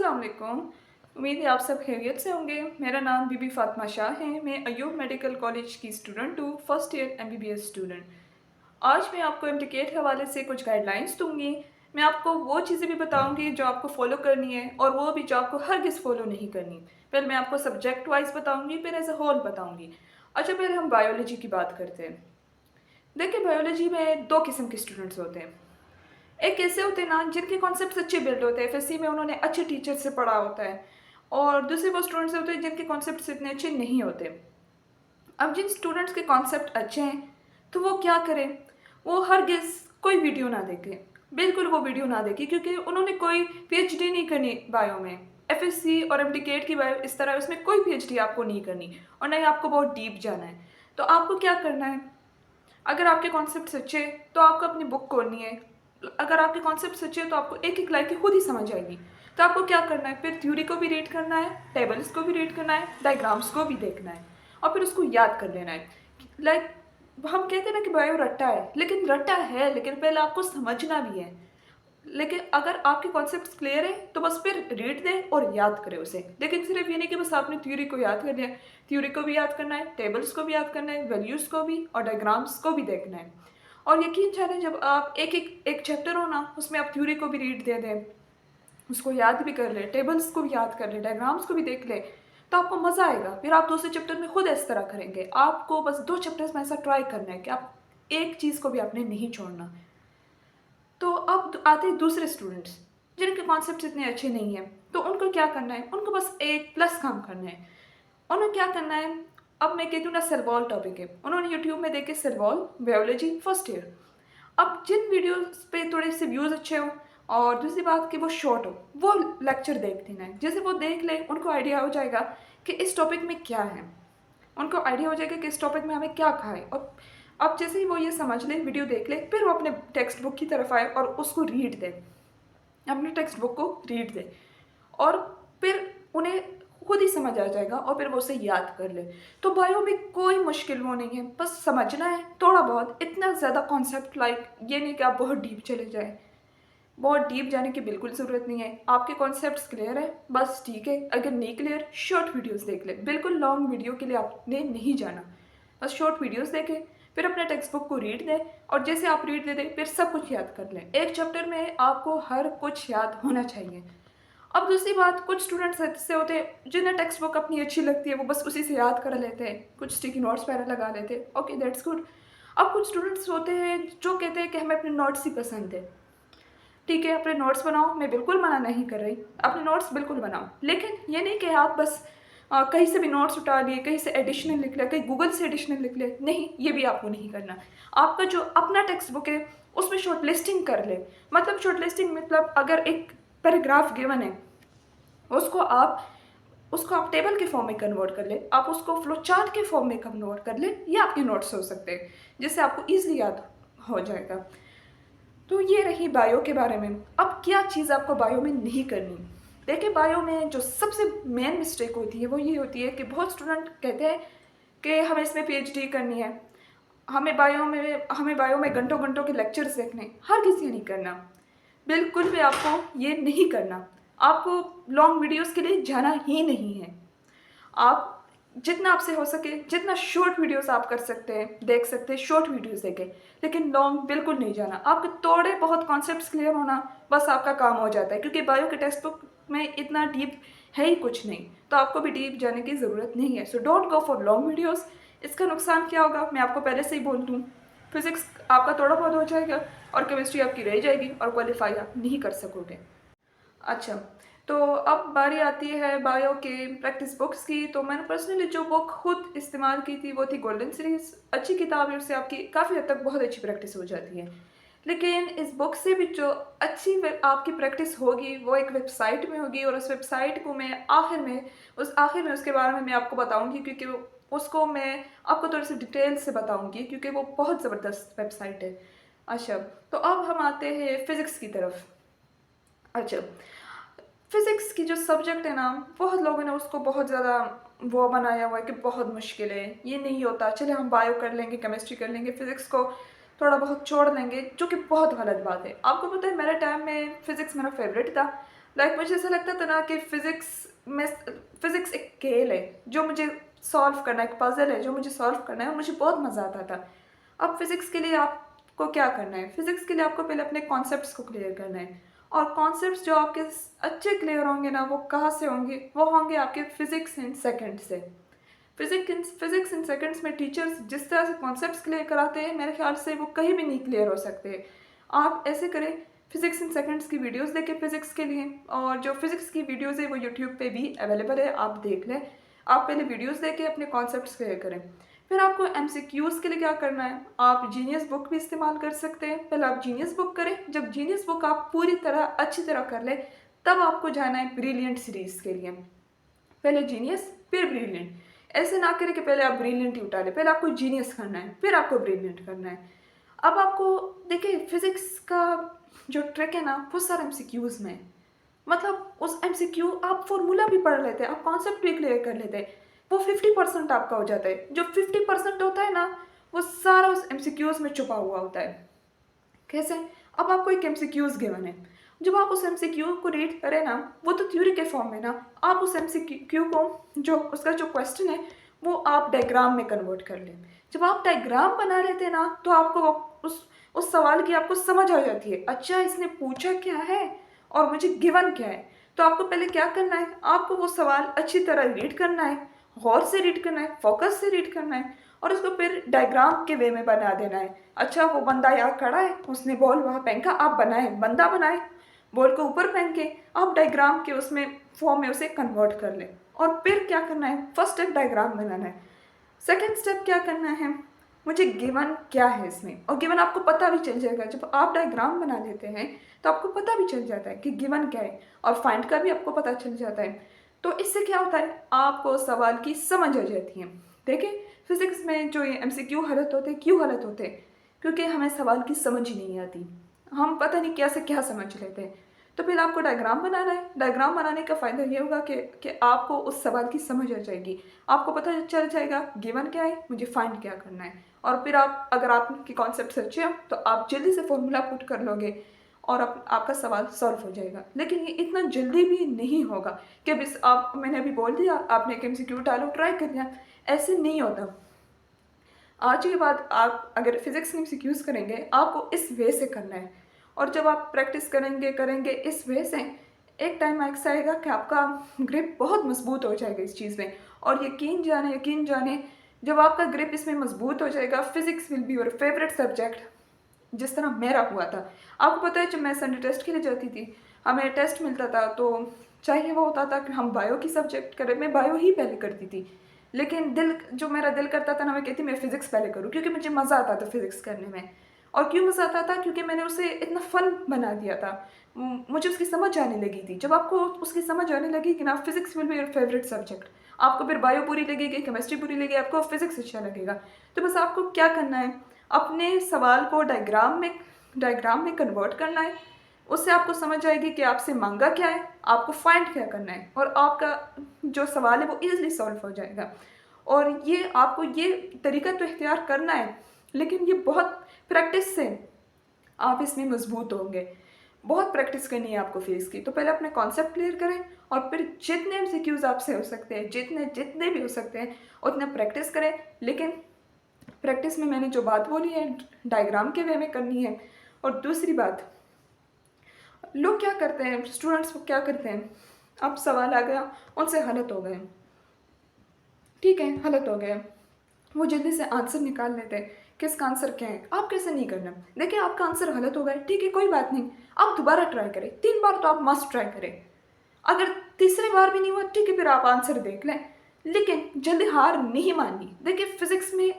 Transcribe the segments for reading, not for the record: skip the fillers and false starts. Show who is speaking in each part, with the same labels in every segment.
Speaker 1: अस्सलाम वालेकुम। उम्मीद है आप सब खैरियत से होंगे। मेरा नाम बीबी फ़ातिमा शाह है। मैं अय्यूब मेडिकल कॉलेज की स्टूडेंट हूँ, फर्स्ट ईयर एमबीबीएस स्टूडेंट। आज मैं आपको एमटीके के हवाले से कुछ गाइडलाइंस दूँगी। मैं आपको वो चीज़ें भी बताऊँगी जो आपको फ़ॉलो करनी है और वो भी जो आपको हरगिज़ फ़ॉलो नहीं करनी। पहले मैं आपको सब्जेक्ट वाइज़ बताऊँगी, फिर एज़ अ होल बताऊँगी। अच्छा, पहले हम बायोलॉजी की बात करते हैं। देखिए, बायोलॉजी में 2 किस्म के स्टूडेंट्स होते हैं। एक ऐसे होते हैं ना जिनके कॉन्सेप्ट्स अच्छे बिल्ड होते हैं, एफएससी में उन्होंने अच्छे टीचर से पढ़ा होता है। और दूसरे वो स्टूडेंट्स होते हैं जिनके कॉन्सेप्ट्स इतने अच्छे नहीं होते। अब जिन स्टूडेंट्स के कॉन्सेप्ट अच्छे हैं तो वो क्या करें, वो हरगिज़ कोई वीडियो ना देखें। बिल्कुल वो वीडियो ना देखें, क्योंकि उन्होंने कोई पीएचडी नहीं करनी बायो में। एफएससी और एमडीकेट की बायो इस तरह, उसमें कोई पीएचडी आपको नहीं करनी और ना ही आपको बहुत डीप जाना है। तो आपको क्या करना है, अगर आपके कॉन्सेप्ट अच्छे हैं तो आपको अपनी बुक खोलनी है। अगर आपके कॉन्सेप्ट अच्छे हैं तो आपको एक एक लाइन की खुद ही समझ आएगी। तो आपको क्या करना है, फिर थ्योरी को भी रीड करना है, टेबल्स को भी रीड करना है, डायग्राम्स को भी देखना है और फिर उसको याद कर लेना है। लाइक हम कहते हैं ना कि बायो रट्टा है, लेकिन रट्टा है, लेकिन पहले आपको समझना भी है। लेकिन अगर आपके कॉन्सेप्ट्स क्लियर है तो बस फिर रीड दें और याद करें उसे। लेकिन सिर्फ ये नहीं कि बस आपने थ्योरी को याद कर लिया, थ्योरी को भी याद करना है, टेबल्स को भी याद करना है, वैल्यूज़ को भी और डायग्राम्स को भी देखना है। और यकीन जाने, जब आप एक चैप्टर हो ना, उसमें आप थ्योरी को भी रीड दे दें, उसको याद भी कर ले, टेबल्स को भी याद कर ले, डायग्राम्स को भी देख ले, तो आपको मज़ा आएगा। फिर आप दूसरे चैप्टर में खुद इस तरह करेंगे। आपको बस 2 चैप्टर्स में ऐसा ट्राई करना है कि आप एक चीज़ को भी आपने नहीं छोड़ना। तो अब आते हैं दूसरे स्टूडेंट्स जिनके कॉन्सेप्ट इतने अच्छे नहीं हैं। तो उनको क्या करना है, उनको बस एक प्लस काम करना है। उन्हें क्या करना है, अब मैं कहती हूँ ना, सेलवॉल टॉपिक है, उन्होंने यूट्यूब में देखे सेलवॉल बायोलॉजी फर्स्ट ईयर। अब जिन वीडियोस पे थोड़े से व्यूज़ अच्छे हो और दूसरी बात कि वो शॉर्ट हो, वो लेक्चर देख लेना है। जैसे वो देख ले, उनको आइडिया हो जाएगा कि इस टॉपिक में क्या है, उनको आइडिया हो जाएगा कि इस टॉपिक में हमें क्या कहा है। और अब जैसे ही वो ये समझ ले, वीडियो देख ले, फिर वो अपने टेक्स्ट बुक की तरफ आए और उसको रीड दे, अपने टेक्स्ट बुक को रीड दे और फिर उन्हें खुद ही समझ आ जाएगा और फिर वो उसे याद कर ले। तो बायो में कोई मुश्किल वो नहीं है, बस समझना है थोड़ा बहुत, इतना ज़्यादा कॉन्सेप्ट लाइक ये नहीं कि आप बहुत डीप चले जाए। बहुत डीप जाने की बिल्कुल ज़रूरत नहीं है। आपके कॉन्सेप्ट्स क्लियर है, बस ठीक है। अगर नहीं क्लियर, शॉर्ट वीडियोस देख ले। बिल्कुल लॉन्ग वीडियो के लिए आपने नहीं जाना, बस शॉर्ट वीडियोस देखें, फिर अपने टेक्स्ट बुक को रीड दें और जैसे आप रीड दे दें फिर सब कुछ याद कर लें। एक चैप्टर में आपको हर कुछ याद होना चाहिए। अब दूसरी बात, कुछ स्टूडेंट्स ऐसे होते हैं जिन्हें टेक्स्ट बुक अपनी अच्छी लगती है, वो बस उसी से याद कर लेते हैं, कुछ स्टिकी नोट्स वगैरह लगा लेते हैं, ओके दैट्स गुड। अब कुछ स्टूडेंट्स होते हैं जो कहते हैं कि हमें अपने नोट्स ही पसंद है। ठीक है, अपने नोट्स बनाओ, मैं बिल्कुल मना नहीं कर रही, अपने नोट्स बिल्कुल बनाओ, लेकिन ये नहीं कि आप बस कहीं से भी नोट्स उठा लिए, कहीं से एडिशनल लिख लिया, कहीं गूगल से एडिशनल लिख ले, नहीं, ये भी आपको नहीं करना। आपका जो अपना टेक्स्ट बुक है उसमें शॉर्ट लिस्टिंग कर ले। मतलब शॉर्ट लिस्टिंग मतलब अगर एक पैराग्राफ गिवन है, उसको आप उसको आप टेबल के फॉर्म में कन्वर्ट कर ले, आप उसको फ्लो चार्ट के फॉर्म में कन्वर्ट कर ले, ये आपके नोट्स हो सकते हैं, जिससे आपको ईजिली याद हो जाएगा। तो ये रही बायो के बारे में। अब क्या चीज़ आपको बायो में नहीं करनी। देखिए, बायो में जो सबसे मेन मिस्टेक होती है वो ये होती है कि बहुत स्टूडेंट कहते हैं कि हमें इसमें पीएचडी करनी है, हमें बायो में घंटों घंटों के लेक्चर्स देखने। हर किसी नहीं करना, बिल्कुल भी आपको ये नहीं करना। आपको लॉन्ग वीडियोस के लिए जाना ही नहीं है। आप जितना आपसे हो सके, जितना शॉर्ट वीडियोस आप कर सकते हैं, देख सकते हैं, शॉर्ट वीडियोस देखें, लेकिन लॉन्ग बिल्कुल नहीं जाना। आपके थोड़े बहुत कॉन्सेप्ट्स क्लियर होना, बस आपका काम हो जाता है, क्योंकि बायो के टेक्स्ट बुक में इतना डीप है ही कुछ नहीं, तो आपको भी डीप जाने की ज़रूरत नहीं है। So don't go for long videos. इसका नुकसान क्या होगा मैं आपको पहले से ही बोल दूँ, फिज़िक्स आपका थोड़ा बहुत हो जाएगा और केमिस्ट्री आपकी रह जाएगी और क्वालिफाई आप नहीं कर सकोगे। अच्छा, तो अब बारी आती है बायो के प्रैक्टिस बुक्स की। तो मैंने पर्सनली जो बुक खुद इस्तेमाल की थी वो थी गोल्डन सीरीज़। अच्छी किताब है, उससे आपकी काफ़ी हद तक बहुत अच्छी प्रैक्टिस हो जाती है। लेकिन इस बुक से भी जो अच्छी आपकी प्रैक्टिस होगी वो एक वेबसाइट में होगी, और उस वेबसाइट को मैं आखिर में उसके बारे में मैं आपको बताऊंगी, क्योंकि उसको मैं आपको थोड़ी सी डिटेल से बताऊंगी, क्योंकि वो बहुत ज़बरदस्त वेबसाइट है। अच्छा, तो अब हम आते हैं फ़िज़िक्स की तरफ। अच्छा, फिज़िक्स की जो सब्जेक्ट है ना, बहुत लोगों ने उसको बहुत ज़्यादा वो बनाया हुआ है कि बहुत मुश्किल है, ये नहीं होता, चले हम बायो कर लेंगे, केमिस्ट्री कर लेंगे, फ़िज़िक्स को थोड़ा बहुत छोड़ लेंगे, जो कि बहुत गलत बात है। आपको पता है मेरे टाइम में फ़िज़िक्स मेरा फ़ेवरेट था। लाइक मुझे ऐसा लगता था ना कि फ़िज़िक्स एक खेल है, जो मुझे सॉल्व करना है, एक पज़ल है जो मुझे सॉल्व करना है और मुझे बहुत मज़ा आता था। अब फ़िज़िक्स के लिए आपको क्या करना है? फ़िज़िक्स के लिए आपको पहले अपने कॉन्सेप्ट्स को क्लियर करना है, और कॉन्सेप्ट्स जो आपके अच्छे क्लियर होंगे ना, वो कहाँ से होंगे? वो होंगे आपके फ़िज़िक्स इन सेकंड से। फिज़िक्स इन सेकंड्स में टीचर्स जिस तरह से कॉन्सेप्ट्स क्लियर कराते हैं, मेरे ख्याल से वो कहीं भी नहीं क्लियर हो सकते। आप ऐसे करें, फिज़िक्स इन सेकंड्स की वीडियोस देखें फिज़िक्स के लिए, और जो फिज़िक्स की वीडियोस है वो यूट्यूब पे भी अवेलेबल है, आप देख लें। आप पहले वीडियोस देखें, अपने कॉन्सेप्ट्स क्लियर करें। फिर आपको एमसीक्यूज़ के लिए क्या करना है, आप जीनियस बुक भी इस्तेमाल कर सकते हैं। पहले आप जीनियस बुक करें, जब जीनियस बुक आप पूरी तरह अच्छी तरह कर लें, तब आपको जाना है ब्रिलियंट सीरीज़ के लिए। पहले जीनियस फिर ब्रिलियंट, ऐसे ना करें कि पहले आप ब्रिलियंट ही उठा लें। पहले आपको जीनियस करना है, फिर आपको ब्रिलियंट करना है। अब आपको देखिए, फिजिक्स का जो ट्रिक है ना, वो सारा एमसीक्यूज में है। मतलब उस एमसीक्यू आप फॉर्मूला भी पढ़ लेते हैं, आप कॉन्सेप्ट भी क्लियर कर लेते हैं, वो 50% आपका हो जाता है। जो 50% होता है ना, वो सारा उस एमसीक्यूज में छुपा हुआ होता है। कैसे? अब आपको एक एमसीक्यूज गिवन है, जब आप उस एमसीक्यू को रीड करें ना, वो तो थ्योरी के फॉर्म में ना, आप उस एमसीक्यू को, जो उसका जो क्वेश्चन है, वो आप डायग्राम में कन्वर्ट कर लें। जब आप डायग्राम बना लेते हैं ना, तो आपको उस सवाल की आपको समझ आ जाती है, अच्छा इसने पूछा क्या है और मुझे गिवन क्या है। तो आपको पहले क्या करना है, आपको वो सवाल अच्छी तरह रीड करना है, गौर से रीड करना है, फोकस से रीड करना है, और उसको फिर डायग्राम के वे में बना देना है। अच्छा, वो बंदा यहाँ खड़ा है, उसने बॉल वहाँ फेंका, आप बनाए, बंदा बनाए, बॉल को ऊपर फेंक के आप डायग्राम के उसमें फॉर्म में उसे कन्वर्ट कर लें। और फिर क्या करना है, फर्स्ट स्टेप डायग्राम बनाना है। सेकेंड स्टेप क्या करना है, मुझे गिवन क्या है इसमें, और गिवन आपको पता भी चल जाएगा। जब आप डायग्राम बना लेते हैं तो आपको पता भी चल जाता है कि गिवन क्या है, और फाइंड का भी आपको पता चल जाता है। तो इससे क्या होता है, आपको सवाल की समझ आ जाती है। देखिए, फिजिक्स में जो ये एमसीक्यू हलत होते हैं, क्यों हलत होते हैं? क्योंकि हमें सवाल की समझ ही नहीं आती, हम पता नहीं क्या से क्या समझ लेते हैं। तो फिर आपको डायग्राम बनाना है। डायग्राम बनाने का फ़ायदा ये होगा कि आपको उस सवाल की समझ आ जाएगी, आपको पता चल जाएगा गिवन क्या है, मुझे फाइंड क्या करना है। और फिर आप, अगर आपके कॉन्सेप्ट सच्चे हो, तो आप जल्दी से फॉर्मूला पुट कर लोगे और आपका सवाल सॉल्व हो जाएगा। लेकिन ये इतना जल्दी भी नहीं होगा कि बस आप, मैंने अभी बोल दिया, आपने एक एमसीक्यू डालो, ट्राई कर लिया, ऐसे नहीं होता। आज के बाद आप अगर फिजिक्स में एमसीक्यूज करेंगे, आपको इस वे से करना है, और जब आप प्रैक्टिस करेंगे करेंगे इस वे से, एक टाइम ऐसा आएगा कि आपका ग्रिप बहुत मजबूत हो जाएगा इस चीज़ में। और यकीन जाने, जब आपका ग्रिप इसमें मजबूत हो जाएगा, physics will be your favourite subject, जिस तरह मेरा हुआ था। आपको पता है, जब मैं संडे टेस्ट के लिए जाती थी, हमें टेस्ट मिलता था, तो चाहिए वो होता था कि हम बायो की सब्जेक्ट करें। मैं बायो ही पहले करती थी, लेकिन जो मेरा दिल करता था ना, मैं कहती मैं फ़िज़िक्स पहले करूँ, क्योंकि मुझे मज़ा आता था फ़िज़िक्स करने में। और क्यों मज़ा आता था, क्योंकि मैंने उसे इतना फ़न बना दिया था। मुझे उसकी समझ आने लगी थी। जब आपको उसकी समझ आने लगेगी ना, physics will be your favourite subject. आपको फिर बायो बुरी लगेगी, केमिस्ट्री बुरी लगेगी, आपको फिज़िक्स अच्छा लगेगा। तो बस आपको क्या करना है, अपने सवाल को डायग्राम में कन्वर्ट करना है। उससे आपको समझ आएगी कि आपसे मांगा क्या है, आपको फाइंड क्या करना है, और आपका जो सवाल है वो ईजिली सॉल्व हो जाएगा। और ये आपको ये तरीका तो इख्तियार करना है, लेकिन ये बहुत प्रैक्टिस से आप इसमें मजबूत होंगे। बहुत प्रैक्टिस करनी है आपको फेस की। तो पहले अपने कॉन्सेप्ट क्लियर करें, और फिर जितने एमसीक्यूज आपसे हो सकते हैं, जितने जितने भी हो सकते हैं, उतना प्रैक्टिस करें। लेकिन प्रैक्टिस में मैंने जो बात बोली है, डायग्राम के वे में करनी है। और दूसरी बात, लोग क्या करते हैं, स्टूडेंट्स क्या करते हैं, अब सवाल आ गया, उनसे गलत हो गए, ठीक है गलत हो गए, वो जल्दी से आंसर निकाल लेते हैं कि इसका आंसर क्या है। आप कैसे नहीं करना, देखिए आपका आंसर गलत हो गया, ठीक है कोई बात नहीं, आप दोबारा ट्राई करें, 3 बार तो आप मस्ट ट्राई करें। अगर तीसरी बार भी नहीं हुआ, ठीक है फिर आप आंसर देख लें, लेकिन जल्दी हार नहीं माननी। देखिए, फिजिक्स में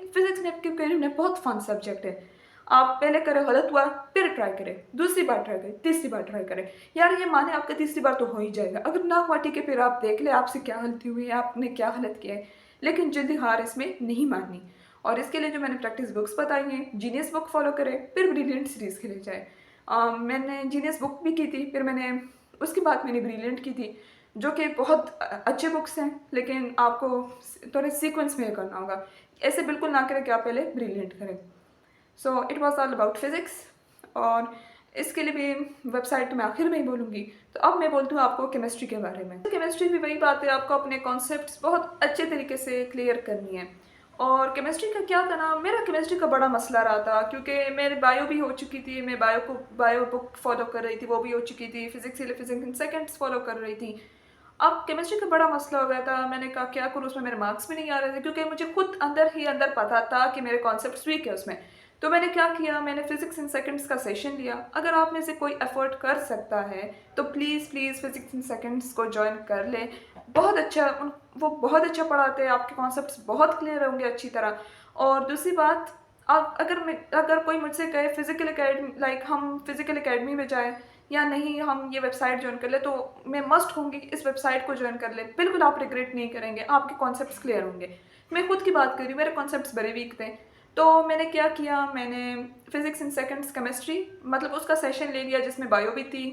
Speaker 1: आपके करियर में बहुत फन सब्जेक्ट है। आप पहले करें, गलत हुआ, फिर ट्राई करें, दूसरी बार ट्राई करें, तीसरी बार ट्राई करें। यार ये माने आपका तीसरी बार तो हो ही जाएगा, अगर ना हुआ ठीक है, फिर आप देख लें आपसे क्या गलती हुई है, आपने क्या गलत किया है, लेकिन जल्दी हार इसमें नहीं माननी। और इसके लिए जो मैंने प्रैक्टिस बुक्स बताई हैं, जीनियस बुक फॉलो करें, फिर ब्रिलियंट सीरीज़ के लिए जाए। मैंने जीनियस बुक भी की थी, फिर मैंने उसके बाद मैंने ब्रिलियंट की थी, जो कि बहुत अच्छे बुक्स हैं, लेकिन आपको थोड़े सीक्वेंस में करना होगा। ऐसे बिल्कुल ना करें कि आप पहले ब्रिलियंट करें। So it was all about physics. और इसके लिए भी वेबसाइट मैं आखिर में ही बोलूँगी। तो अब मैं बोलती हूँ आपको केमिस्ट्री के बारे में। केमिस्ट्री भी वही बात है, आपको अपने कॉन्सेप्ट्स बहुत अच्छे तरीके से क्लियर करनी है। और केमिस्ट्री का क्या था ना, मेरा केमिस्ट्री का बड़ा मसला रहा था क्योंकि मेरी बायो भी हो चुकी थी, मैं बायो बुक फॉलो कर रही थी, वो भी हो चुकी थी, फिजिक्स के लिए फिजिक्स इन सेकेंड्स फॉलो कर रही थी। अब केमिस्ट्री का बड़ा मसला हो गया था, मैंने कहा क्या करूँ, उसमें मेरे मार्क्स भी नहीं आ रहे थे क्योंकि मुझे खुद अंदर ही अंदर पता था कि मेरे कॉन्सेप्ट्स वीक है उसमें। तो मैंने क्या किया, मैंने फिजिक्स इन सेकंड्स का सेशन लिया। अगर आप में से कोई अफोर्ड कर सकता है तो please please physics in seconds को ज्वाइन कर ले। बहुत अच्छा वो बहुत अच्छा पढ़ाते हैं, आपके कॉन्सेप्ट्स बहुत क्लियर होंगे अच्छी तरह। और दूसरी बात, आप अगर कोई मुझसे कहे फिजिकल एकेडमी, लाइक हम फिजिकल एकेडमी में जाएँ या नहीं हम ये वेबसाइट ज्वाइन कर ले, तो मैं मस्ट कहूँगी कि इस वेबसाइट को ज्वाइन कर ले। बिल्कुल आप रिग्रेट नहीं करेंगे, आपके कॉन्सेप्ट्स क्लियर होंगे। मैं खुद की बात कर रही हूँ, मेरे कॉन्सेप्ट्स बड़े वीक थे। तो मैंने क्या किया, मैंने फिजिक्स इन सेकंड्स केमिस्ट्री मतलब उसका सेशन ले लिया जिसमें बायो भी थी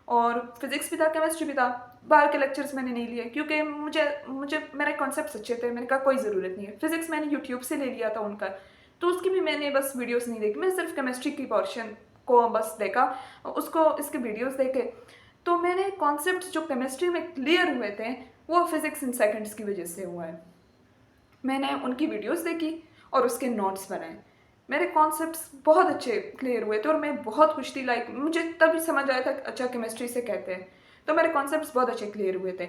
Speaker 1: और फिजिक्स भी था, केमिस्ट्री भी था। बायो के लेक्चर्स मैंने नहीं लिए क्योंकि मुझे मुझे मेरे कॉन्सेप्ट्स अच्छे थे, मैंने कहा कोई ज़रूरत नहीं है। फिजिक्स मैंने यूट्यूब से ले लिया था उनका, तो उसकी भी मैंने बस वीडियोस नहीं देखी, मैं सिर्फ केमिस्ट्री की पोर्शन को बस देखा, उसको इसके वीडियोस देखे। तो मैंने कॉन्सेप्ट्स जो केमिस्ट्री में क्लियर हुए थे वो फिजिक्स इन सेकंड्स की वजह से हुआ है। मैंने उनकी वीडियोस देखी और उसके नोट्स बनाए, मेरे कॉन्सेप्ट्स बहुत अच्छे क्लियर हुए थे और मैं बहुत खुश थी। लाइक मुझे तभी समझ आया था कि अच्छा केमिस्ट्री से कहते हैं, तो मेरे कॉन्सेप्ट्स बहुत अच्छे क्लियर हुए थे।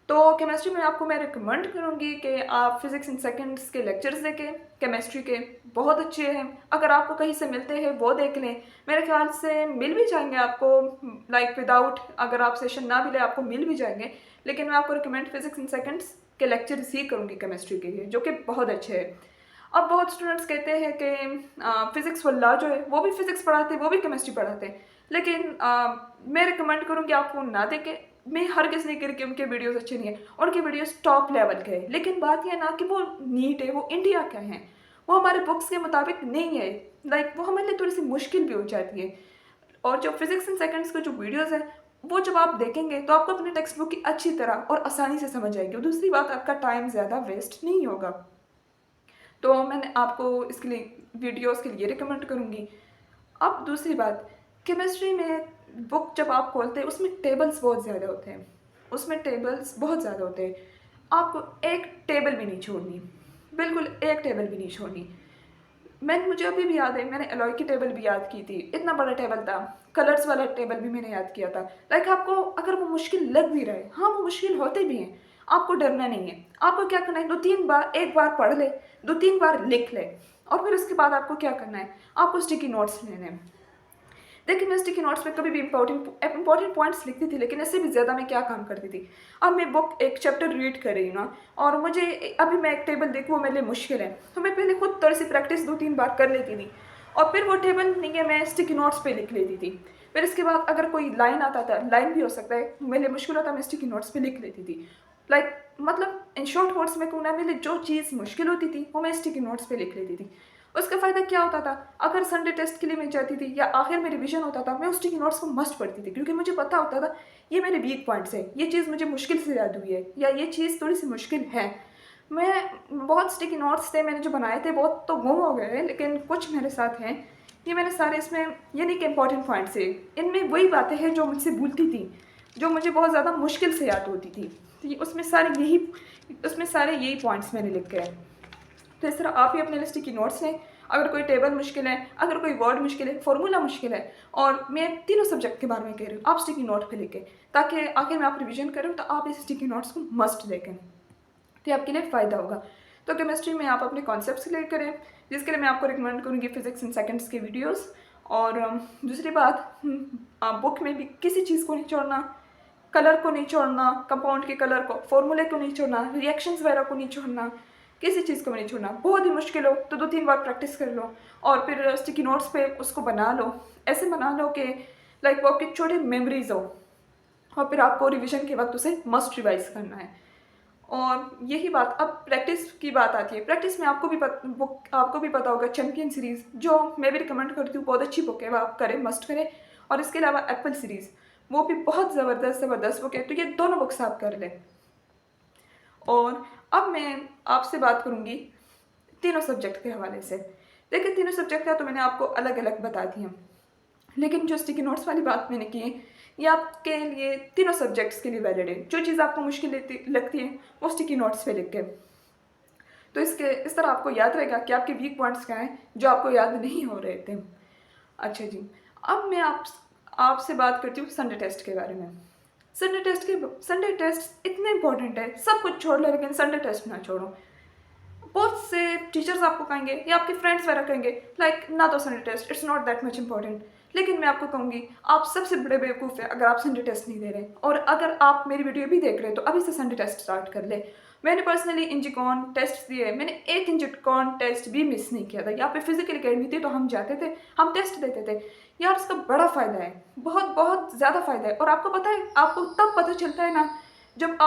Speaker 1: तो केमिस्ट्री में आपको मैं रिकमेंड करूँगी कि आप फिजिक्स इन सेकंड्स के लेक्चर्स देखें, केमिस्ट्री के बहुत अच्छे हैं। अगर आपको कहीं से मिलते हैं वो देख लें, मेरे ख्याल से मिल भी जाएंगे आपको, लाइक विदाउट अगर आप सेशन ना मिले आपको मिल भी जाएंगे। लेकिन मैं आपको रिकमेंड फिजिक्स इन सेकंड्स के लेक्चर्स ही करूँगी केमिस्ट्री के लिए, जो कि बहुत अच्छे हैं। अब बहुत स्टूडेंट्स कहते हैं कि फिजिक्स वाला जो है वो भी फिजिक्स पढ़ाते हैं, वो भी केमिस्ट्री पढ़ाते हैं, लेकिन मैं रिकमेंड करूँगी आपको ना देखें। मैं हर किसी नहीं कह कि उनके वीडियोस अच्छे नहीं हैं, उनके वीडियोस टॉप लेवल के हैं, लेकिन बात यह ना कि वो नीट है, वो इंडिया के हैं, वो हमारे बुक्स के मुताबिक नहीं है। लाइक वो हमारे लिए थोड़ी सी मुश्किल भी हो जाती है। और जो फिजिक्स इन सेकंड्स के जो वीडियोस हैं वो जब आप देखेंगे तो आपको अपनी टेक्स्ट बुक की अच्छी तरह और आसानी से समझ आएगी और दूसरी बात आपका टाइम ज़्यादा वेस्ट नहीं होगा। तो मैंने आपको इसके लिए वीडियोस के लिए रिकमेंड करूँगी। अब दूसरी बात, केमिस्ट्री में बुक जब आप खोलते हैं उसमें टेबल्स बहुत ज़्यादा होते हैं, उसमें टेबल्स बहुत ज़्यादा होते हैं, आपको एक टेबल भी नहीं छोड़नी, बिल्कुल एक टेबल भी नहीं छोड़नी। मुझे अभी भी याद है, मैंने एलॉय की टेबल भी याद की थी, इतना बड़ा टेबल था। कलर्स वाला टेबल भी मैंने याद किया था। लाइक आपको अगर वो मुश्किल लग भी रहे, हाँ वो मुश्किल होते भी हैं, आपको डरना नहीं है। आपको क्या करना है, दो तीन बार, एक बार पढ़ ले, दो तीन बार लिख ले, और फिर उसके बाद आपको क्या करना है, आपको स्टिकी नोट्स लेने हैं। देखिए मैं स्टिकी नोट्स में कभी भी इंपॉर्टेंट पॉइंट्स लिखती थी, लेकिन इससे भी ज़्यादा मैं क्या काम करती थी, अब मैं बुक एक चैप्टर रीड कर रही हूँ ना, और मुझे अभी मैं एक टेबल देखूँ वो मेरे लिए मुश्किल है, तो मैं पहले खुद थोड़ी सी प्रैक्टिस दो तीन बार कर लेती थी, और फिर वो टेबल नहीं है मैं स्टिकी नोट्स पे लिख लेती थी। फिर इसके बाद अगर कोई लाइन आता था, लाइन भी हो सकता है, मेरे लिए मुश्किल होता, मैं स्टिकी नोट्स पे लिख लेती थी। लाइक मतलब इन शॉर्ट वर्ड्स में कहूँ ना, मेरे लिए जो चीज़ मुश्किल होती थी वो मैं स्टिकी नोट्स पे लिख लेती थी। उसका फ़ायदा क्या होता था, अगर संडे टेस्ट के लिए मैं जाती थी या आखिर में रिवीजन होता था, मैं उस स्टिकी नोट्स को मस्ट पढ़ती थी, क्योंकि मुझे पता होता था ये मेरे वीक पॉइंट्स हैं, ये चीज़ मुझे मुश्किल से याद हुई है या ये चीज़ थोड़ी सी मुश्किल है। मैं बहुत स्टिकी नोट्स थे मैंने जो बनाए थे, बहुत तो गुम हो गए हैं, लेकिन कुछ मेरे साथ हैं। ये मैंने सारे इसमें, ये नहीं कि इंपॉर्टेंट पॉइंट्स है, इनमें वही बातें हैं जो मुझसे भूलती थी, जो मुझे बहुत ज़्यादा मुश्किल से याद होती थी। तो उसमें सारे यही पॉइंट्स मैंने लिख के। तो इस तरह आप ही अपने लिए स्टिकी नोट्स लें। अगर कोई टेबल मुश्किल है, अगर कोई वर्ड मुश्किल है, फॉर्मूला मुश्किल है, और मैं तीनों सब्जेक्ट के बारे में कह रही हूँ, आप स्टिकी नोट पे लिखें, ताकि आखिर में आप रिवीजन करें तो आप इस स्टिकी नोट्स को मस्ट देखें, तो आपके लिए फ़ायदा होगा। तो केमिस्ट्री में आप अपने कॉन्सेप्ट्स क्लियर करें, जिसके लिए मैं आपको रिकमेंड करूँगी फिजिक्स इन सेकंड्स के वीडियोज़। और दूसरी बात, बुक में भी किसी चीज़ को नहीं छोड़ना, कलर को नहीं छोड़ना, कंपाउंड के कलर को, फॉर्मूले को नहीं छोड़ना, रिएक्शंस वगैरह को नहीं छोड़ना, किसी चीज़ को भी नहीं छोड़ना। बहुत ही मुश्किल हो तो दो तीन बार प्रैक्टिस कर लो, और फिर स्टिकी नोट्स पे उसको बना लो, ऐसे बना लो कि लाइक वो आपकी छोटी मेमोरीज हो, और फिर आपको रिवीजन के वक्त उसे मस्ट रिवाइज करना है। और यही बात, अब प्रैक्टिस की बात आती है। प्रैक्टिस में आपको भी पता होगा चैम्पियन सीरीज़, जो मैं भी रिकमेंड करती हूँ, बहुत अच्छी बुक है, वो आप करें, मस्ट करें। और इसके अलावा एप्पल सीरीज़, वो भी बहुत ज़बरदस्त बुक है, तो ये दोनों बुक्स आप कर लें। और अब मैं आपसे बात करूँगी तीनों सब्जेक्ट के हवाले से। देखिए तीनों सब्जेक्ट का तो मैंने आपको अलग अलग बता दिया, लेकिन जो स्टिकी नोट्स वाली बात मैंने की है, ये आपके लिए तीनों सब्जेक्ट्स के लिए वैलिड है। जो चीज़ आपको मुश्किल लगती है वो स्टिकी नोट्स पे लिख के, तो इस तरह आपको याद रहेगा कि आपके वीक पॉइंट्स क्या हैं जो आपको याद नहीं हो रहे थे। अच्छा जी, अब मैं आपसे बात करती हूँ संडे टेस्ट के बारे में। संडे टेस्ट इतने इंपॉर्टेंट है, सब कुछ छोड़ लो लेकिन संडे टेस्ट ना छोड़ो। बहुत से टीचर्स आपको कहेंगे या आपके फ्रेंड्स वगैरह कहेंगे लाइक ना तो Sunday test, it's not that much important. लेकिन मैं आपको कहूँगी आप सबसे बड़े बेवकूफ़ है अगर आप संडे टेस्ट नहीं दे रहे। और अगर आप मेरी वीडियो भी देख रहे हैं तो अभी से संडे टेस्ट स्टार्ट कर ले। मैंने पर्सनली इंजीकॉन टेस्ट दिए, मैंने एक इंजीकॉन टेस्ट भी मिस नहीं किया था। यहाँ पे फिजिकल अकेडमी थी तो हम जाते थे, हम टेस्ट देते थे। यार उसका बड़ा फ़ायदा है, बहुत बहुत ज़्यादा फ़ायदा है। और आपको पता है, आपको तब पता चलता है ना जब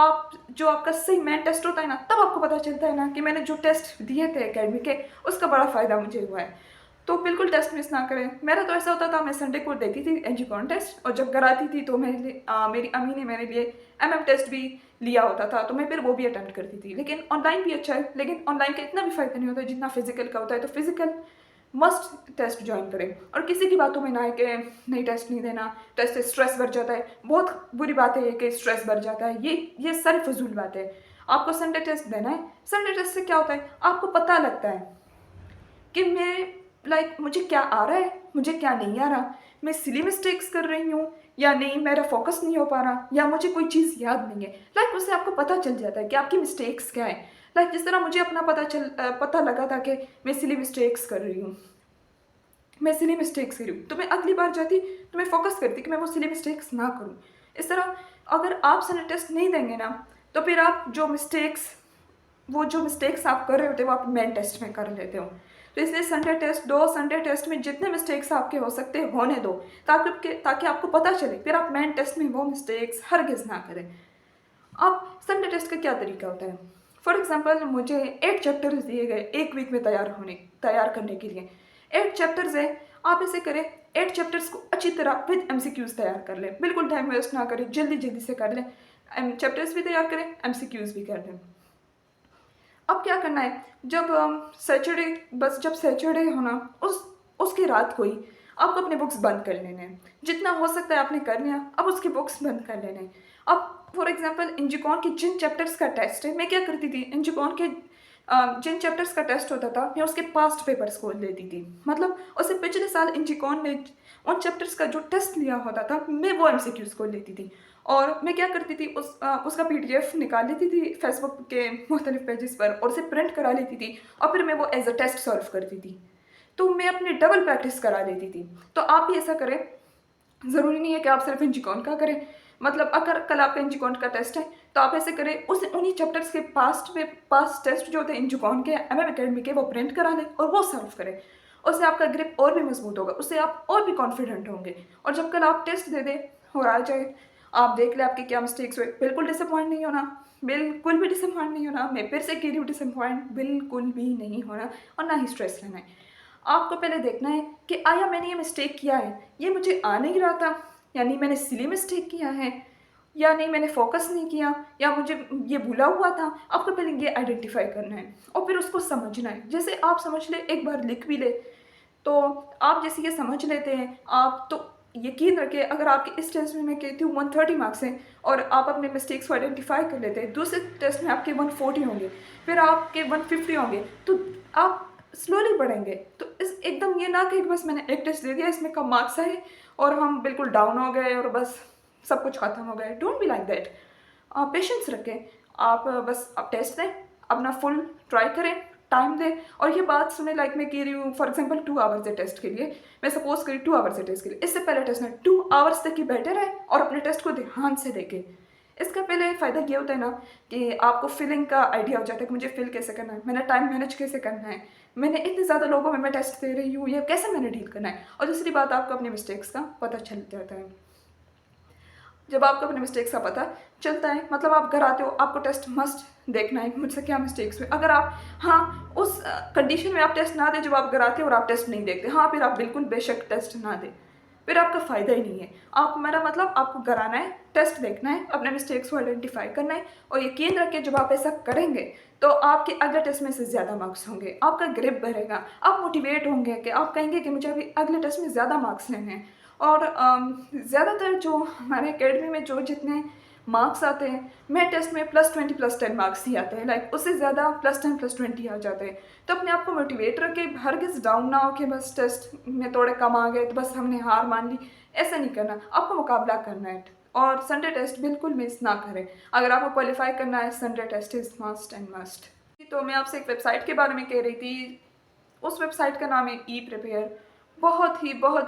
Speaker 1: जो आपका सही मेन टेस्ट होता है ना, तब आपको पता चलता है ना कि मैंने जो टेस्ट दिए थे एकेडमी के उसका बड़ा फ़ायदा मुझे हुआ है। तो बिल्कुल टेस्ट मिस ना करें। मेरा तो ऐसा होता था, मैं संडे को देती थी एनजीकॉन टेस्ट, और जब घर आती थी तो मेरी अम्मी ने मेरे लिए एमएम टेस्ट भी लिया होता था, तो मैं फिर वो भी अटेम्प्ट करती थी। लेकिन ऑनलाइन भी अच्छा है, लेकिन ऑनलाइन का इतना भी फ़ायदा नहीं होता जितना फिजिकल का होता है। तो फिजिकल मस्ट टेस्ट ज्वाइन करें, और किसी की बातों में ना है कि नहीं टेस्ट नहीं देना, टेस्ट से स्ट्रेस बढ़ जाता है। बहुत बुरी बात है ये कि स्ट्रेस बढ़ जाता है, ये सारी फजूल बात है। आपको संडे टेस्ट देना है। संडे टेस्ट से क्या होता है, आपको पता लगता है कि मुझे क्या आ रहा है, मुझे क्या नहीं आ रहा, मैं सिली मिस्टेक्स कर रही हूँ या नहीं, मेरा फोकस नहीं हो पा रहा, या मुझे कोई चीज़ याद नहीं है। उससे आपको पता चल जाता है कि आपकी मिस्टेक्स क्या है। जिस तरह मुझे अपना पता लगा था कि मैं सिली मिस्टेक्स कर रही हूँ, तो मैं अगली बार जाती तो मैं फोकस करती कि मैं वो सिली मिस्टेक्स ना करूँ। इस तरह अगर आप संडे टेस्ट नहीं देंगे ना, तो फिर आप जो मिस्टेक्स आप कर रहे होते हो वो आप मेन टेस्ट में कर लेते हो। तो इसलिए संडे टेस्ट में जितने मिस्टेक्स आपके हो सकते हैं होने दो, ताकि आपको पता चले, फिर आप मेन टेस्ट में वो मिस्टेक्स हरगिज़ ना करें। अब संडे टेस्ट का क्या तरीका होता है। फॉर एग्जाम्पल मुझे 8 चैप्टर्स दिए गए एक वीक में तैयार करने के लिए। 8 चैप्टर्स है, आप ऐसे करें 8 चैप्टर्स को अच्छी तरह विद एमसीक्यूज तैयार कर लें, बिल्कुल टाइम वेस्ट ना करें, जल्दी जल्दी से कर लें। चैप्टर्स भी तैयार करें, एमसीक्यूज भी कर लें। अब क्या करना है, जब सैटरडे होना उसकी रात को ही आपको अपने बुक्स बंद कर लेने हैं। जितना हो सकता है आपने कर लिया, अब उसके बुक्स बंद कर लेने हैं। अब फॉर एग्जांपल इंजीकॉन के जिन चैप्टर्स का टेस्ट है, मैं क्या करती थी, इंजीकॉन के जिन चैप्टर्स का टेस्ट होता था मैं उसके पास्ट पेपर्स खोल लेती थी। मतलब उससे पिछले साल इंजीकॉन ने उन चैप्टर्स का जो टेस्ट लिया होता था मैं वो एमसीक्यूज खोल लेती थी। और मैं क्या करती थी, उसका पीडीएफ निकाल लेती थी फेसबुक के मुख्तलिफ पेजेस पर और उसे प्रिंट करा लेती थी, और फिर मैं वो एज अ टेस्ट सॉल्व करती थी। तो मैं अपनी डबल प्रैक्टिस करा लेती थी। तो आप भी ऐसा करें, ज़रूरी नहीं है कि आप सिर्फ इंजीकॉन का करें। मतलब अगर कल आपका इंजीकॉन का टेस्ट है तो आप ऐसे करें, उन्हीं चैप्टर्स के पास्ट टेस्ट जो होते हैं इंजीकॉन के एमएम एकेडमी के, वो प्रिंट करा लें और वो सॉल्व करें। उससे आपका ग्रिप और भी मजबूत होगा, उससे आप और भी कॉन्फिडेंट होंगे। और जब कल आप टेस्ट दे दें और आ जाए, आप देख लें आपके क्या मिस्टेक्स हुए, बिल्कुल डिसअपॉइंट नहीं होना, बिल्कुल भी डिसअपॉइंट नहीं होना। मैं फिर से कह रही हूँ, डिसअपॉइंट बिल्कुल भी नहीं होना, और ना ही स्ट्रेस लेना है। आपको पहले देखना है कि आया मैंने ये मिस्टेक किया है, ये मुझे आ नहीं रहा था, यानी मैंने सिली मिस्टेक किया है, या नहीं मैंने फोकस नहीं किया, या मुझे ये भूला हुआ था। आपको पहले ये आइडेंटिफाई करना है और फिर उसको समझना है। जैसे आप समझ ले, एक बार लिख भी ले, तो आप जैसे ये समझ लेते हैं आप, तो यकीन रखिए अगर आपके इस टेस्ट में मैं कहती हूँ 130 मार्क्स हैं और आप अपने मिस्टेक्स को आइडेंटिफाई कर लेते हैं, दूसरे टेस्ट में आपके 140 होंगे, फिर आपके 150 होंगे, तो आप स्लोली बढ़ेंगे। तो इस एकदम ये ना कि बस मैंने एक टेस्ट दे दिया, इसमें कम मार्क्स आए और हम बिल्कुल डाउन हो गए और बस सब कुछ ख़त्म हो गए। Don't be like that. Patience रखें। आप टेस्ट दें, अपना फुल ट्राई करें, टाइम दें, और ये बात सुने लाइक मैं कह रही हूँ फॉर एग्जांपल 2 आवर्स है टेस्ट के लिए, मैं सपोज करी 2 आवर्स है टेस्ट के लिए, इससे पहले टेस्ट में 2 आवर्स तक ही बैठे रहे और अपने टेस्ट को ध्यान से देखें। इसका पहले फ़ायदा ये होता है ना कि आपको फिलिंग का आइडिया हो जाता है कि मुझे फिल कैसे करना है, मैंने टाइम मैनेज कैसे करना है, मैंने इतने ज़्यादा लोगों में मैं टेस्ट दे रही हूँ, ये कैसे मैंने डील करना है। और दूसरी बात, आपको अपने मिस्टेक्स का पता चल जाता है। जब आपको अपने मिस्टेक्स का पता चलता है, मतलब आप घर आते हो, आपको टेस्ट मस्ट देखना है मुझसे क्या मिस्टेक्स हुए। अगर आप उस कंडीशन में आप टेस्ट ना दें जब आप घर आते हो और आप टेस्ट नहीं देखते, फिर आप बिल्कुल बेशक टेस्ट ना दें। फिर आपका फ़ायदा ही नहीं है। आप मेरा मतलब आपको घर आना है, टेस्ट देखना है, अपने मिस्टेक्स को आइडेंटिफ़ाई करना है और यकीन रखिए जब आप ऐसा करेंगे, तो आपके अगले टेस्ट में से ज़्यादा मार्क्स होंगे, आपका ग्रिप बढ़ेगा, आप मोटिवेट होंगे कि आप कहेंगे कि मुझे अभी अगले टेस्ट में ज़्यादा मार्क्स लेने हैं। और ज़्यादातर जो हमारे अकेडमी में जो जितने मार्क्स आते हैं, मेरे टेस्ट में +20 +10 मार्क्स ही आते हैं, लाइक उससे ज़्यादा +10 +20 आ जाते हैं। तो अपने आप को मोटिवेट रखें, हरगिज़ डाउन ना हो कि बस टेस्ट में थोड़े कम आ गए तो बस हमने हार मान ली, ऐसा नहीं करना, आपको मुकाबला करना है। और संडे टेस्ट बिल्कुल मिस ना करें। अगर आपको क्वालिफाई करना है, Sunday test is must and must. तो मैं आपसे एक वेबसाइट के बारे में कह रही थी, उस वेबसाइट का नाम है ई प्रिपेयर। बहुत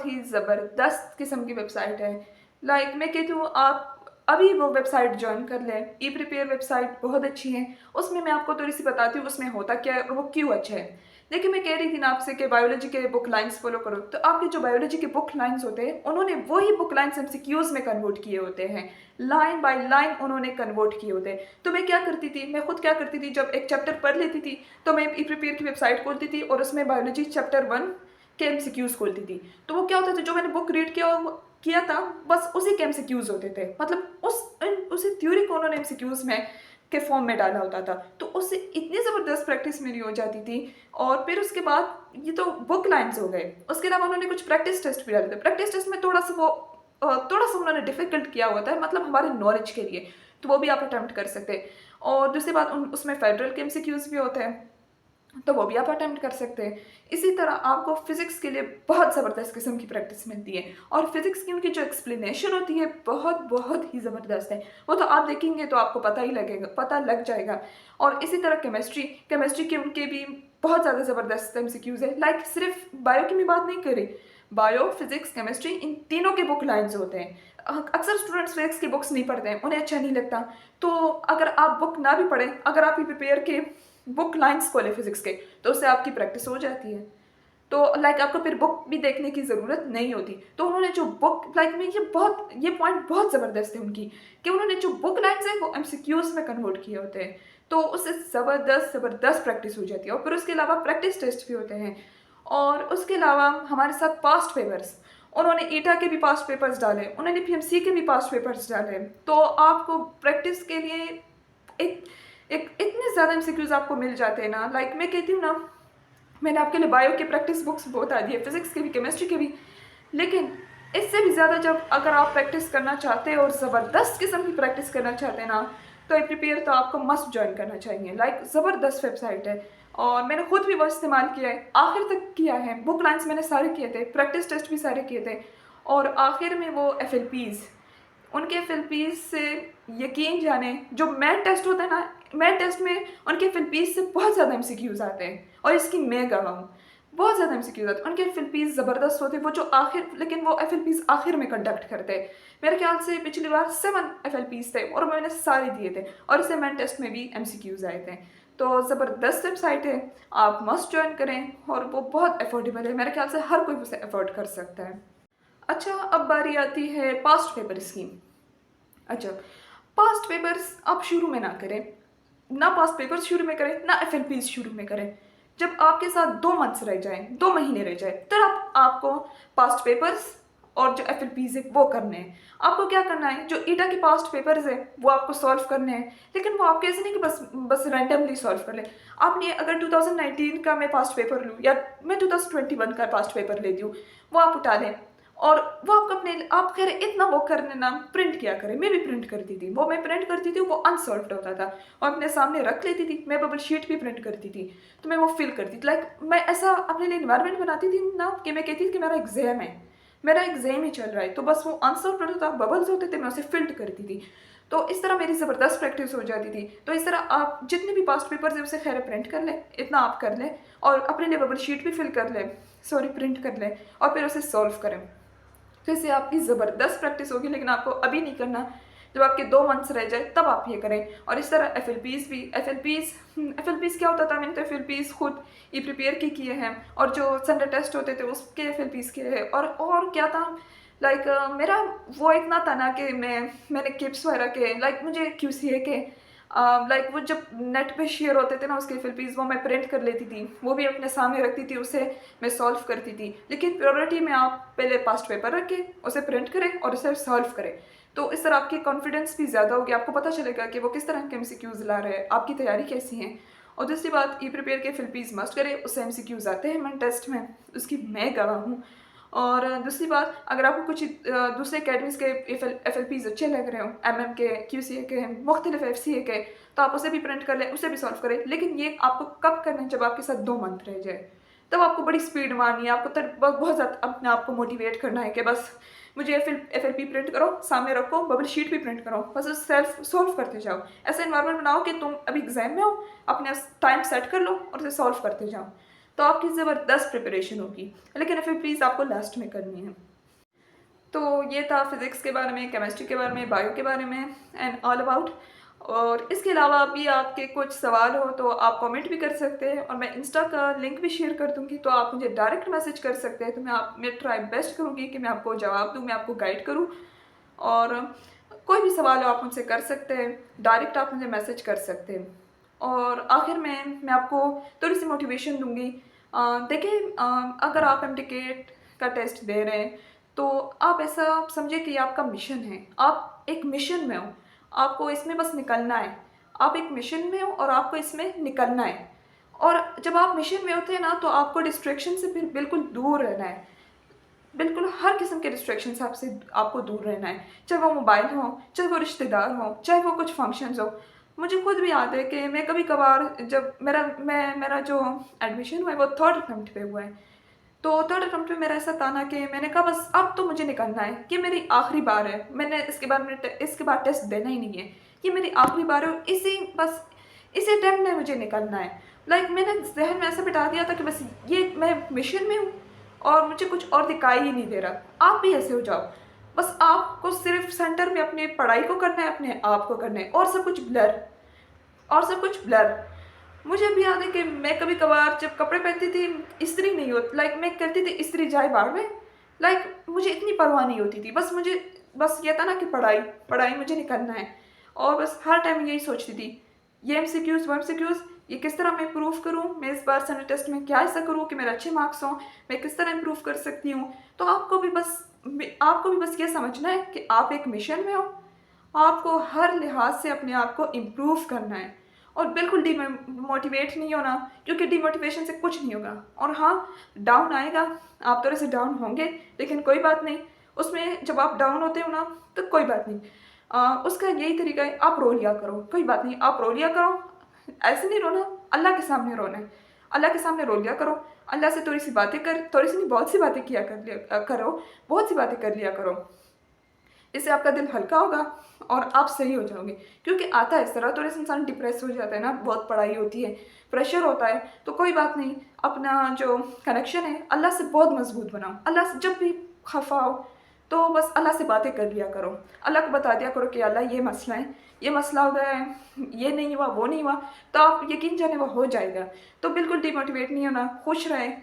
Speaker 1: ही ज़बरदस्त किस्म की वेबसाइट है। लाइक मैं कहती हूँ आप अभी वो वेबसाइट जॉइन कर लें। ई प्रिपेयर वेबसाइट बहुत अच्छी है। उसमें मैं आपको थोड़ी सी बताती हूँ उसमें होता क्या है और वो क्यों अच्छा है। देखिए मैं कह रही थी ना आपसे कि बायोलॉजी के बुक लाइन्स फॉलो करो, तो आपके जो बायोलॉजी के बुक लाइन्स होते हैं उन्होंने वही बुक लाइन्स एमसीक्यूज में कन्वर्ट किए होते हैं। लाइन बाय लाइन उन्होंने कन्वर्ट किए होते हैं। तो मैं क्या करती थी, मैं खुद क्या करती थी, जब एक चैप्टर पढ़ लेती थी तो मैं ई प्रिपेयर की वेबसाइट खोलती थी और उसमें बायोलॉजी चैप्टर 1 के एमसीक्यूज खोलती थी। तो वो क्या होता था, जो मैंने बुक रीड किया था बस उसी के एमसीक्यूज होते थे, मतलब उसी थ्योरी को उन्होंने एमसीक्यूज में के फॉर्म में डाला होता था। तो उससे इतनी ज़बरदस्त प्रैक्टिस मेरी हो जाती थी। और फिर उसके बाद ये तो बुक लाइन्स हो गए, उसके अलावा उन्होंने कुछ प्रैक्टिस टेस्ट भी डाले थे। प्रैक्टिस टेस्ट में थोड़ा सा उन्होंने डिफिकल्ट किया होता है, मतलब हमारे नॉलेज के लिए, तो वो भी आप अटेम्प्ट कर सकते हैं। और दूसरी बात उसमें फेडरल के एमसीक्यूज भी होते हैं, तो वो भी आप अटेम्प्ट कर सकते हैं। इसी तरह आपको फिजिक्स के लिए बहुत ज़बरदस्त किस्म की प्रैक्टिस मिलती है और फिजिक्स की उनकी जो एक्सप्लेनेशन होती है बहुत ही ज़बरदस्त है। वो तो आप देखेंगे तो आपको पता लग जाएगा। और इसी तरह केमिस्ट्री के उनके भी बहुत ज़्यादा ज़बरदस्त एमसीक्यूज़ है। लाइक सिर्फ बायो की मैं बात नहीं करी, बायो, फिजिक्स, केमिस्ट्री इन तीनों के बुक लाइन्स होते हैं। अक्सर स्टूडेंट्स फिजिक्स की बुक्स नहीं पढ़ते हैं, उन्हें अच्छा नहीं लगता। तो अगर आप बुक ना भी पढ़ें, अगर आप ही प्रिपेयर के बुक लाइन्स खोले फिजिक्स के, तो उससे आपकी प्रैक्टिस हो जाती है। तो लाइक आपको फिर बुक भी देखने की ज़रूरत नहीं होती। तो उन्होंने जो बुक लाइक में ये पॉइंट बहुत ज़बरदस्त है उनकी, कि उन्होंने जो बुक लाइन्स हैं वो एमसीक्यूज़ में कन्वर्ट किए होते हैं। तो उससे ज़बरदस्त प्रैक्टिस हो जाती है। और फिर उसके अलावा प्रैक्टिस टेस्ट भी होते हैं। और उसके अलावा हमारे साथ पास्ट पेपर्स, उन्होंने ईटा के भी पास्ट पेपर्स डाले, उन्होंने पीएमसी के भी पास्ट पेपर्स डाले। तो आपको प्रैक्टिस के लिए एक एक इतने ज़्यादा एमसीक्यूज़ आपको मिल जाते हैं ना, लाइक मैं कहती हूँ ना, मैंने आपके लिए बायो की प्रैक्टिस बुक्स बता दी है, फिजिक्स के भी, केमिस्ट्री के भी। लेकिन इससे भी ज़्यादा जब अगर आप प्रैक्टिस करना चाहते हैं और ज़बरदस्त किस्म की प्रैक्टिस करना चाहते हैं ना, तो ये प्रिपेयर तो आपको मस्ट ज्वाइन करना चाहिए। लाइक ज़बरदस्त वेबसाइट है और मैंने खुद भी वो इस्तेमाल किया है, आखिर तक किया है। बुक लाइन्स मैंने सारे किए थे, प्रैक्टिस टेस्ट भी सारे किए थे और आखिर में वो एफएलपीज़, उनके एफएलपीज़ से यकीन जाने, जो मैथ टेस्ट होता है ना, मैथ टेस्ट में उनके एफएलपीज़ से बहुत ज़्यादा एमसीक्यूज़ आते हैं और इसकी मैं गवाह हूँ। बहुत ज़्यादा एमसीक्यूज़ आते हैं, उनके एफएलपीज़ ज़बरदस्त होते हैं, वो जो आखिर, लेकिन वो एफएलपीज़ आखिर में कंडक्ट करते हैं। मेरे ख्याल से पिछली बार 7 एफएलपीज़ थे और मैंने सारे दिए थे और इससे मैथ टेस्ट में भी एमसीक्यूज़ आए थे। तो ज़बरदस्त वेबसाइट है, आप मस्ट ज्वाइन करें और वो बहुत अफोर्डेबल है। मेरे ख्याल से हर कोई उसे अफोर्ड कर सकता है। अच्छा, अब बारी आती है पास्ट पेपर्स की। अच्छा, पास्ट पेपर्स आप शुरू में ना करें, ना पास्ट पेपर्स शुरू में करें, ना एफएलपीज़ शुरू में करें। जब आपके साथ 2 मंथ्स रह जाएँ, 2 महीने रह जाए, तब आपको पास्ट पेपर्स और जो एफएलपीज़ है वो करने हैं। आपको क्या करना है, जो ईटा के पास्ट पेपर्स हैं वो आपको सॉल्व करने हैं, लेकिन वो आपके ऐसे नहीं कि बस रैंडमली सॉल्व कर लें। आपने अगर 2019 का मैं पास्ट पेपर लूँ या मैं 2021 का पास्ट पेपर लेती हूँ, वो आप उठा लें और वो आप कह रहे इतना वो करने ना, प्रिंट किया करें। मैं भी प्रिंट करती थी, वो मैं प्रिंट करती थी, वो अनसॉल्व्ड होता था और अपने सामने रख लेती थी। मैं बबल शीट भी प्रिंट करती थी, तो मैं वो फिल करती थी। लाइक मैं ऐसा अपने लिए इन्वायरमेंट बनाती थी ना, कि मैं कहती थी कि मेरा एग्जाम ही चल रहा है, तो बस वो आंसर होता था, बबल्स होते थे, मैं उसे फिल्ड करती थी। तो इस तरह मेरी ज़बरदस्त प्रैक्टिस हो जाती थी। तो इस तरह आप जितने भी पास्ट पेपर्स हैं उसे खैर प्रिंट कर लें, इतना आप कर लें और अपने लिए बबल शीट भी फिल कर लें, प्रिंट कर लें और फिर उसे सॉल्व करें। तो इससे आपकी ज़बरदस्त प्रैक्टिस होगी, लेकिन आपको अभी नहीं करना, जब आपके 2 मंथ्स रह जाए तब आप ये करें। और इस तरह एफएलपीज़ क्या होता था, मैंने तो एफएलपीज़ खुद ई प्रिपेयर की किए हैं और जो संडे टेस्ट होते थे उसके एफएलपीज़ किए हैं। और क्या था, लाइक मेरा वो इतना था ना कि मैंने किप्स वगैरह के, लाइक मुझे क्यूसीए के लाइक वो जब नेट पे शेयर होते थे ना उसके एफएलपीज़, वो मैं प्रिंट कर लेती थी, वो भी अपने सामने रखती थी, उसे मैं सॉल्व करती थी। लेकिन प्रायोरिटी में आप पहले पास्ट पेपर रखें, उसे प्रिंट करें और उसे सॉल्व करें। तो इस तरह आपकी कॉन्फिडेंस भी ज़्यादा होगी, आपको पता चलेगा कि वो किस तरह के एमसीक्यूज़ ला रहे हैं, आपकी तैयारी कैसी है। और दूसरी बात, ई प्रिपेयर के एफएलपीज़ मस्ट करें, उससे एमसीक्यूज़ आते हैं मेन टेस्ट में, उसकी मैं गवाह हूँ। और दूसरी बात, अगर आपको कुछ दूसरे अकेडमीज़ के एफएलपीज़ अच्छे लग रहे हो, एमएम के, क्यूसीए के, मुख्तलिफ एफसीए के, तो आप उसे भी प्रिंट कर लें, उसे भी सॉल्व करें। लेकिन ये आपको कब करना है, जब आपके साथ 2 मंथ रह जाए, तब आपको बड़ी स्पीड मारनी है, आपको तब बहुत ज़्यादा अपने आप को मोटिवेट करना है कि बस मुझे एफएलपी प्रिंट करो, सामने रखो, बबल शीट भी प्रिंट करो, बस उसे सेल्फ सॉल्व करते जाओ। ऐसा एनवायरनमेंट बनाओ कि तुम अभी एग्जाम में हो, अपने टाइम सेट कर लो और उसे सॉल्व करते जाओ, तो आपकी ज़बरदस्त प्रिपरेशन होगी। लेकिन एफएलपीज आपको लास्ट में करनी है। तो ये था फिज़िक्स के बारे में, केमिस्ट्री के बारे में, बायो के बारे में एंड ऑल अबाउट। और इसके अलावा भी आपके कुछ सवाल हो तो आप कमेंट भी कर सकते हैं, और मैं इंस्टा का लिंक भी शेयर कर दूंगी, तो आप मुझे डायरेक्ट मैसेज कर सकते हैं। तो मैं ट्राई बेस्ट करूँगी कि मैं आपको जवाब दूँ, मैं आपको गाइड करूँ। और कोई भी सवाल हो आप मुझसे कर सकते हैं, डायरेक्ट आप मुझे मैसेज कर सकते हैं। और आखिर में मैं आपको थोड़ी सी मोटिवेशन दूंगी। देखिए, अगर आप एमटीकेट का टेस्ट दे रहे हैं तो आप ऐसा समझे कि ये आपका मिशन है, आप एक मिशन में हो, आपको इसमें बस निकलना है। आप एक मिशन में हो और आपको इसमें निकलना है। और जब आप मिशन में होते हैं ना, तो आपको डिस्ट्रैक्शन से फिर बिल्कुल दूर रहना है। बिल्कुल हर किस्म के डिस्ट्रैक्शन से आपको दूर रहना है, चाहे वो मोबाइल हो, चाहे वो रिश्तेदार हो, चाहे वो कुछ फंक्शंस हो। मुझे खुद भी याद है कि मैं कभी कभार, जब मेरा जो एडमिशन हुआ है वो थर्ड अटेम्प्ट पे हुआ है, तो थर्ड अटेम्प्ट में मेरा ऐसा था ना कि मैंने कहा बस अब तो मुझे निकलना है, ये मेरी आखिरी बार है, मैंने इसके बाद टेस्ट देना ही नहीं है, ये मेरी आखिरी बार है, और इसी अटेम्प्ट में मुझे निकलना है। लाइक मैंने जहन में ऐसा बिठा दिया था कि बस ये मैं मिशन में हूँ और मुझे कुछ और दिखाई ही नहीं दे रहा। आप भी ऐसे हो जाओ, बस आपको सिर्फ सेंटर में अपनी पढ़ाई को करना है, अपने आप को करना है, और सब कुछ ब्लर। मुझे भी याद है कि मैं कभी कभार जब कपड़े पहनती थी, इस्त्री नहीं होती, लाइक मैं करती थी इस्त्री जाए बाहर में, लाइक मुझे इतनी परवाह नहीं होती थी, बस ये था ना कि पढ़ाई पढ़ाई मुझे निकलना है। और बस हर टाइम यही सोचती थी, ये एमसीक्यूज़ वो एमसीक्यूज़, ये किस तरह मैं इम्प्रूव करूँ, मैं इस बार सेंटर टेस्ट में क्या ऐसा करूँ कि मेरे अच्छे मार्क्स हों, मैं किस तरह इम्प्रूव कर सकती हूँ। तो आपको भी बस ये समझना है कि आप एक मिशन में हो, आपको हर लिहाज से अपने आप को इम्प्रूव करना है, और बिल्कुल डिमोटिवेट नहीं होना, क्योंकि डिमोटिवेशन से कुछ नहीं होगा। और हाँ, डाउन आएगा, आप थोड़े से डाउन होंगे, लेकिन कोई बात नहीं। उसमें जब आप डाउन होते हो ना, तो कोई बात नहीं, उसका यही तरीका है, आप रो लिया करो, कोई बात नहीं, आप रो लिया करो। ऐसे नहीं रोना, अल्लाह के सामने रोना है, अल्लाह के सामने रो लिया करो। अल्लाह से थोड़ी सी नहीं, बहुत सी बातें किया कर लिया करो, बहुत सी बातें कर लिया करो। इससे आपका दिल हल्का होगा और आप सही हो जाओगे। क्योंकि आता है इस तरह, थोड़े से इंसान डिप्रेस हो जाता है ना, बहुत पढ़ाई होती है, प्रेशर होता है, तो कोई बात नहीं, अपना जो कनेक्शन है अल्लाह से बहुत मजबूत बनाओ। अल्लाह से जब भी खफा हो तो बस अल्लाह से बातें कर लिया करो, अल्लाह को बता दिया करो कि अल्लाह ये मसला है, ये मसला हो गया है, ये नहीं हुआ, वो नहीं हुआ, तो आप यकीन जाने वो हो जाएगा। तो बिल्कुल डिमोटिवेट नहीं होना, खुश रहें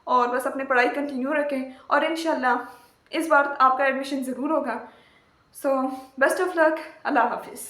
Speaker 1: और बस अपनी पढ़ाई कंटिन्यू रखें, और इंशाल्लाह इस बार आपका एडमिशन ज़रूर होगा। सो बेस्ट ऑफ लक, अल्लाह हाफिज़।